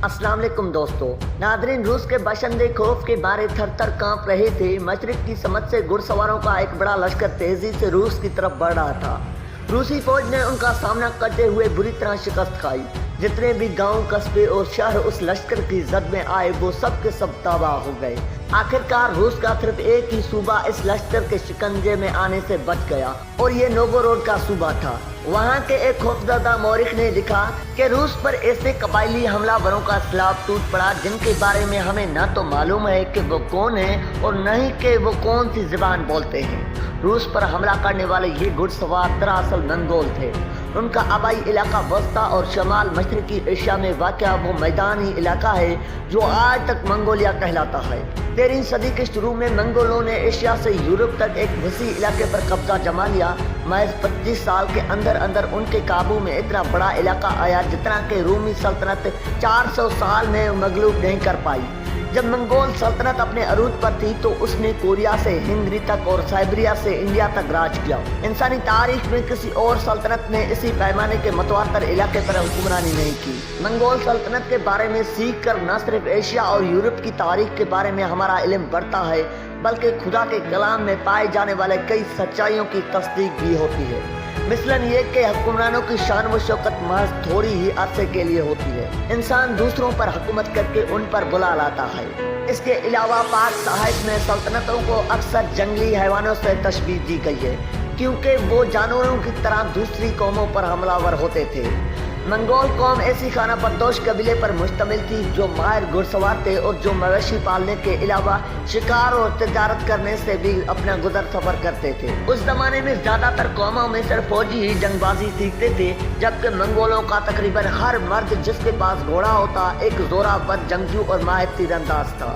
अस्सलाम वालेकुम दोस्तों। नादरीन, रूस के बाशिंदे खौफ के मारे थर-थर कांप रहे थे। मशरिक की समझ से घुड़सवारों का एक बड़ा लश्कर तेजी से रूस की तरफ बढ़ रहा था। रूसी फौज ने उनका सामना करते हुए बुरी तरह शिकस्त खाई। जितने भी गांव, कस्बे और शहर उस लश्कर की जद में आए वो सब के सब तबाह हो गए। आखिरकार रूस का सिर्फ एक ही सूबा इस लश्कर के शिकंजे में आने से बच गया और ये नोवगोरोड का सूबा था। वहाँ के एक खौफजदा मौरिख ने लिखा कि रूस पर ऐसे कबायली हमलावरों का सैलाब टूट पड़ा जिनके बारे में हमें न तो मालूम है कि वो कौन है और न ही कि वो कौन सी ज़बान बोलते हैं। रूस पर हमला करने वाले ये घुड़सवार दरअसल मंगोल थे। उनका आबाई इलाका वस्ता और शमाल मशरकी एशिया में वाक़या वो मैदानी इलाका है जो आज तक मंगोलिया कहलाता है। 13वीं सदी के शुरू में मंगोलों ने एशिया से यूरोप तक एक वसी इलाके पर कब्जा जमा लिया। महज 25 साल के अंदर अंदर उनके काबू में इतना बड़ा इलाका आया जितना कि रूमी सल्तनत 400 साल में मगलूब नहीं कर पाई। जब मंगोल सल्तनत अपने अरूज पर थी तो उसने कोरिया से हिंद तक और साइबेरिया से इंडिया तक राज किया। इंसानी तारीख में किसी और सल्तनत ने इसी पैमाने के मतवातर इलाके पर हुक्मरानी नहीं की। मंगोल सल्तनत के बारे में सीख कर न सिर्फ एशिया और यूरोप की तारीख के बारे में हमारा इल्म बढ़ता है बल्कि खुदा के कलाम में पाए जाने वाले कई सच्चाइयों की तस्दीक भी होती है। मिसलन ये कि हुक्मरानों की शान व शौकत महज थोड़ी ही अरसे के लिए होती है। इंसान दूसरों पर हुकूमत करके उन पर बुला लाता है। इसके अलावा पाक साहित्य में सल्तनतों को अक्सर जंगली हैवानों से तशबीह दी गई है क्योंकि वो जानवरों की तरह दूसरी कौमों पर हमलावर होते थे। मंगोल कौम ऐसी खाना बदोश कबीले पर मुश्तमिल थी जो माहिर घुड़सवार थे और जो मवेशी पालने के अलावा शिकार और तिजारत करने से भी अपना गुजर सफर करते थे। उस जमाने में ज्यादातर कौमों में सिर्फ फौजी ही जंगबाजी सीखते थे जबकि मंगोलों का तकरीबन हर मर्द जिसके पास घोड़ा होता एक जोरावर जंगजू और माहिर तीरंदाज था।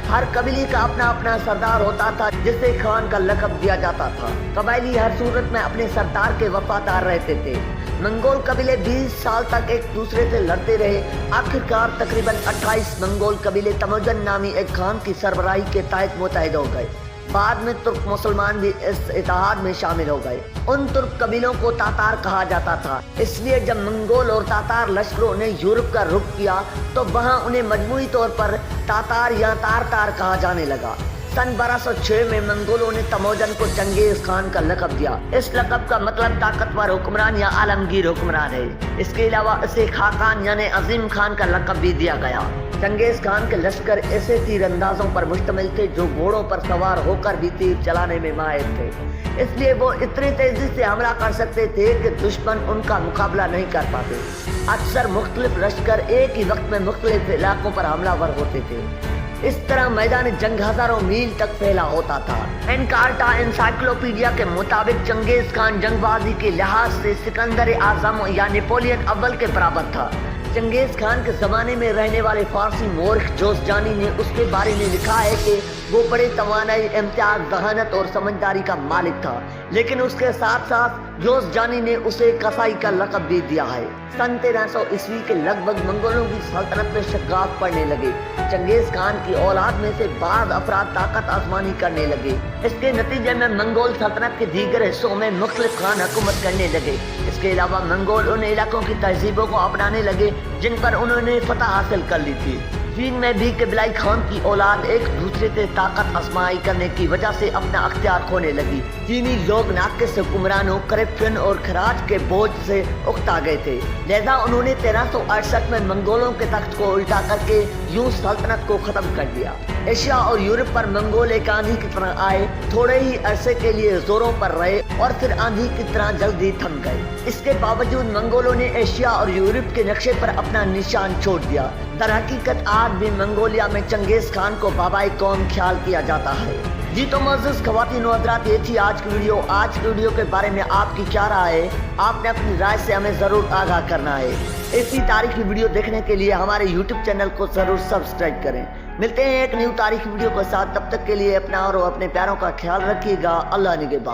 हर कबीले का अपना अपना सरदार होता था जिसे खान का लक़ब दिया जाता था। कबायली हर सूरत में अपने सरदार के वफादार रहते थे। मंगोल कबीले 20 साल तक एक दूसरे से लड़ते रहे। आखिरकार तकरीबन 28 मंगोल कबीले तमुजन नामी एक खान की सरबराही के तहत मुत्तहिद हो गए। बाद में तुर्क मुसलमान भी इस इत्तेहाद में शामिल हो गए। उन तुर्क कबीलों को तातार कहा जाता था। इसलिए जब मंगोल और तातार लश्करों ने यूरोप का रुख किया तो वहाँ उन्हें मजमूई तौर पर तातार या तारतार कहा जाने लगा। सन 1206 में मंगोलों ने तमोजन को चंगेज खान का लक़ब दिया। इस लक़ब का मतलब ताकतवर हुक्मरान या आलमगीर हुक्मरान है। इसके अलावा इसे खाकान यानी अजीम खान का लक़ब भी दिया गया। चंगेज खान के लश्कर ऐसे तीरंदाजों पर मुश्तमिल थे जो घोड़ों पर सवार होकर भी तीर चलाने में माहिर थे। इसलिए वो इतनी तेजी से हमला कर सकते थे कि दुश्मन उनका मुकाबला नहीं कर पाते। अक्सर मुख्तलिफ लश्कर एक ही वक्त में मुख्तलिफ इलाकों पर हमलावर होते थे। इस तरह मैदान जंग हजारों मील तक फैला होता था। एनकार्टा एनसाइक्लोपीडिया के मुताबिक चंगेज खान जंगबाजी के लिहाज से सिकंदर आजम या नेपोलियन अव्वल के बराबर था। चंगेज खान के जमाने में रहने वाले फारसी मौरिख जोसजानी ने उसके बारे में लिखा है कि वो बड़े तवानाई, इम्तियाज, जहानत और समझदारी का मालिक था, लेकिन उसके साथ साथ जोसजानी ने उसे कसाई का लक़ब भी दिया है। सन 1300 ईस्वी के लगभग मंगोलों की सल्तनत में शगाफ पड़ने लगे। चंगेज खान की औलाद में से बाज़ अफराद ताकत आजमानी करने लगे। इसके नतीजे में मंगोल सल्तनत के दीगर हिस्सों में मुख्तलिफ खान हुकूमत करने लगे। इसके अलावा मंगोल उन इलाकों की तहजीबों को अपनाने लगे जिन पर उन्होंने फतह हासिल कर ली थी। चीन में भी किबलाई खान की औलाद एक दूसरे से ताकत आजमाई करने की वजह से अपना अख्तियार खोने लगी। चीनी लोग नाकिस हुक्मरानों, करप्शन और खराज के बोझ से उकता गए थे। लिहाजा उन्होंने 1368 में मंगोलों के तख्त को उल्टा करके यूं सल्तनत को खत्म कर दिया। एशिया और यूरोप पर मंगोल एक आंधी की तरह आए, थोड़े ही अरसे के लिए जोरों पर रहे और फिर आंधी की तरह जल्दी थम गए। इसके बावजूद मंगोलों ने एशिया और यूरोप के नक्शे पर अपना निशान छोड़ दिया। दरहकीकत आज भी मंगोलिया में चंगेज खान को बाबाई कौम ख्याल किया जाता है। जी तो मोअज़्ज़िज़ ख़वातीन व हज़रात, ये थी आज की वीडियो। आज की वीडियो के बारे में आपकी क्या राय है? आपने अपनी राय से हमें ज़रूर आगाह करना है। इसी तारीख की वीडियो देखने के लिए हमारे YouTube चैनल को ज़रूर सब्सक्राइब करें। मिलते हैं एक न्यू तारीख वीडियो के साथ। तब तक के लिए अपना और अपने प्यारों का ख्याल रखिएगा। अल्लाह निगहबान।